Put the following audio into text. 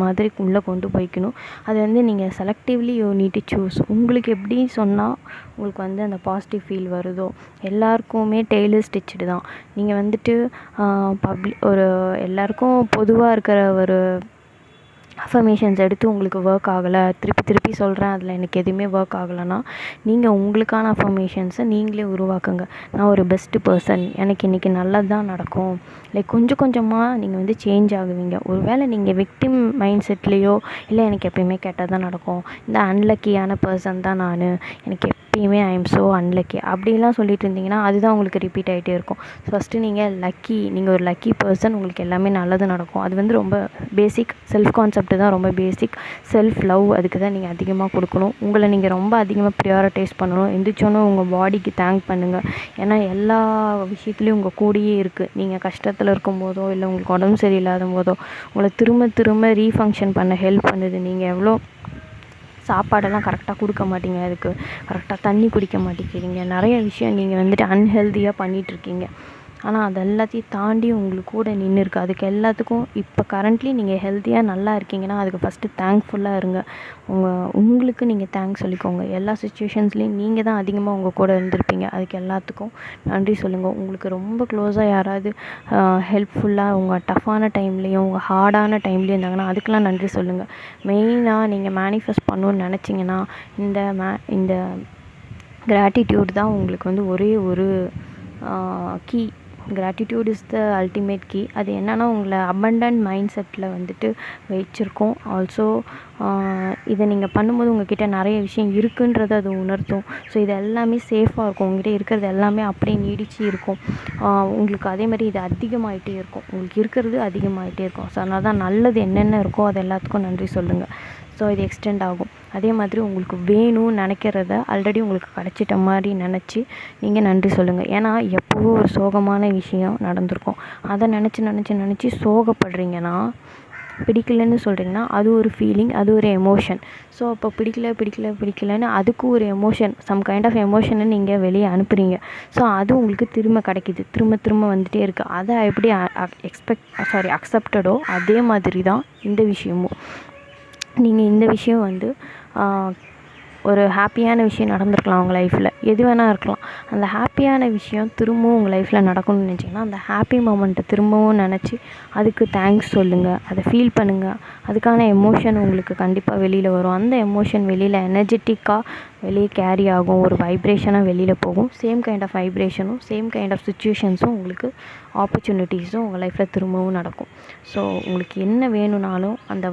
மாதிரி உள்ளே கொண்டு போய்க்கணும். அது வந்து நீங்கள் selectively you need to choose. உங்களுக்கு எப்படி சொன்னால் உங்களுக்கு வந்து அந்த பாசிட்டிவ் ஃபீல் வருதோ. எல்லாருக்குமே டெய்லர் ஸ்டிச்சுடு தான். நீங்கள் வந்துட்டு ஒரு எல்லாருக்கும் பொதுவாக இருக்கிற ஒரு அஃபர்மேஷன்ஸ் எடுத்து உங்களுக்கு ஒர்க் ஆகலை, திருப்பி திருப்பி சொல்கிறேன், அதில் எனக்கு எதுவுமே ஒர்க் ஆகலைன்னா நீங்கள் உங்களுக்கான அஃபர்மேஷன்ஸை நீங்களே உருவாக்குங்க. நான் ஒரு பெஸ்ட்டு பர்சன், எனக்கு இன்றைக்கி நல்லது தான் நடக்கும். லைக் கொஞ்சம் கொஞ்சமாக நீங்கள் வந்து சேஞ்ச் ஆகுவீங்க. ஒரு வேளை நீங்கள் விக்டிம் மைண்ட் செட்லேயோ இல்லை எனக்கு எப்பயுமே கெட்டது தான் நடக்கும், இந்த அன்லக்கியான பர்சன் தான் நான், எனக்கு எப்பயுமே ஐ எம் ஸோ அன்லக்கி அப்படிலாம் சொல்லிட்டு இருந்தீங்கன்னா அதுதான் உங்களுக்கு ரிப்பீட் ஆகிட்டே இருக்கும். ஃபஸ்ட்டு நீங்கள் ஒரு லக்கி பர்சன், உங்களுக்கு எல்லாமே நல்லது நடக்கும். அது வந்து ரொம்ப பேசிக் செல்ஃப் கான்செப்ட் தான், ரொம்ப பேசிக் செல்ஃப் லவ். அதுக்கு தான் நீங்கள் அதிகமாக கொடுக்கணும். உங்களை நீங்கள் ரொம்ப அதிகமாக ப்ரியாரிட்டைஸ் பண்ணணும். எந்திரிச்சோன்னே உங்கள் பாடிக்கு தேங்க் பண்ணுங்கள். ஏன்னா எல்லா விஷயத்துலேயும் உங்கள் கூடயே இருக்குது. நீங்கள் கஷ்டத்தில் இருக்கும் போதோ இல்லை உங்களுக்கு உடம்பு சரியில்லாத போதோ உங்களை திரும்ப திரும்ப ரீஃபங்க்ஷன் பண்ண ஹெல்ப் பண்ணுது. நீங்கள் எவ்வளோ சாப்பாடெல்லாம் கரெக்டாக கொடுக்க மாட்டீங்க, அதுக்கு கரெக்டாக தண்ணி குடிக்க மாட்டேங்கிறீங்க, நிறைய விஷயம் நீங்கள் வந்துட்டு அன்ஹெல்தியாக பண்ணிகிட்ருக்கீங்க. ஆனால் அது எல்லாத்தையும் தாண்டி உங்களுக்கு கூட நின்றுருக்கு. அதுக்கு எல்லாத்துக்கும் இப்போ கரண்ட்லி நீங்கள் ஹெல்த்தியாக நல்லா இருக்கீங்கன்னா அதுக்கு ஃபஸ்ட்டு தேங்க்ஃபுல்லாக இருங்க. உங்களுக்கு நீங்கள் தேங்க்ஸ் சொல்லிக்கோங்க. எல்லா சுச்சுவேஷன்ஸ்லேயும் நீங்கள் தான் அதிகமாக உங்கள் கூட இருந்திருப்பீங்க. அதுக்கு எல்லாத்துக்கும் நன்றி சொல்லுங்கள். உங்களுக்கு ரொம்ப க்ளோஸாக யாராவது ஹெல்ப்ஃபுல்லாக உங்கள் டஃப்பான டைம்லேயும் உங்கள் ஹார்டான டைம்லேயும் இருந்தாங்கன்னா அதுக்கெலாம் நன்றி சொல்லுங்கள். மெயினாக நீங்கள் மேனிஃபெஸ்ட் பண்ணணுன்னு நினச்சிங்கன்னா இந்த கிராட்டிடியூட் தான் உங்களுக்கு வந்து ஒரே ஒரு key. Gratitude is the ultimate key. அது என்னென்னா உங்களை அபண்டன்ட் மைண்ட் செட்டில் வந்துட்டு வச்சுருக்கோம். ஆல்சோ இதை நீங்கள் பண்ணும்போது உங்கள்கிட்ட நிறைய விஷயம் இருக்குன்றதை அது உணர்த்தும். ஸோ இது எல்லாமே சேஃபாக இருக்கும். உங்கள்கிட்ட இருக்கிறது எல்லாமே அப்படியே நீடிச்சு இருக்கும். உங்களுக்கு அதே மாதிரி இது அதிகமாகிட்டே இருக்கும். உங்களுக்கு இருக்கிறது அதிகமாகிட்டே இருக்கும். ஸோ அதனால தான் நல்லது என்னென்ன இருக்கோ அது எல்லாத்துக்கும் நன்றி சொல்லுங்கள். ஸோ இது எக்ஸ்டெண்ட் ஆகும். அதே மாதிரி உங்களுக்கு வேணும்னு நினைக்கிறத ஆல்ரெடி உங்களுக்கு கிடச்சிட்ட மாதிரி நினச்சி நீங்கள் நன்றி சொல்லுங்கள். ஏன்னா எப்போவோ ஒரு சோகமான விஷயம் நடந்திருக்கும். அதை நினச்சி சோகப்படுறீங்கன்னா, பிடிக்கலன்னு சொல்கிறீங்கன்னா அது ஒரு ஃபீலிங், அது ஒரு எமோஷன். ஸோ அப்போ பிடிக்கலன்னு அதுக்கு ஒரு எமோஷன், சம் கைண்ட் ஆஃப் எமோஷனை நீங்கள் வெளியே அனுப்புகிறீங்க. ஸோ அது உங்களுக்கு திரும்ப கிடைக்கிது, திரும்ப வந்துகிட்டே இருக்குது. அதை எப்படி அக்செப்டடோ அதே மாதிரி தான் இந்த விஷயமும். நீங்கள் இந்த விஷயம் வந்து ஒரு ஹாப்பியான விஷயம் நடந்திருக்கலாம் உங்கள் லைஃப்பில், எது வேணால் இருக்கலாம். அந்த ஹாப்பியான விஷயம் திரும்பவும் உங்கள் லைஃப்பில் நடக்கணும்னு நினச்சிங்கன்னா அந்த ஹாப்பி மொமெண்ட்டை திரும்பவும் நினச்சி அதுக்கு தேங்க்ஸ் சொல்லுங்கள். அதை ஃபீல் பண்ணுங்கள். அதுக்கான எமோஷன் உங்களுக்கு கண்டிப்பாக வெளியில் வரும். அந்த எமோஷன் வெளியில் எனர்ஜெட்டிக்காக வெளியே கேரி ஆகும். ஒரு வைப்ரேஷனாக வெளியில் போகும். சேம் கைண்ட் ஆஃப் வைப்ரேஷனும் சேம் கைண்ட் ஆஃப் சுச்சுவேஷன்ஸும் உங்களுக்கு ஆப்பர்ச்சுனிட்டிஸும் உங்கள் லைஃப்பில் திரும்பவும் நடக்கும். ஸோ உங்களுக்கு என்ன வேணும்னாலும் அந்த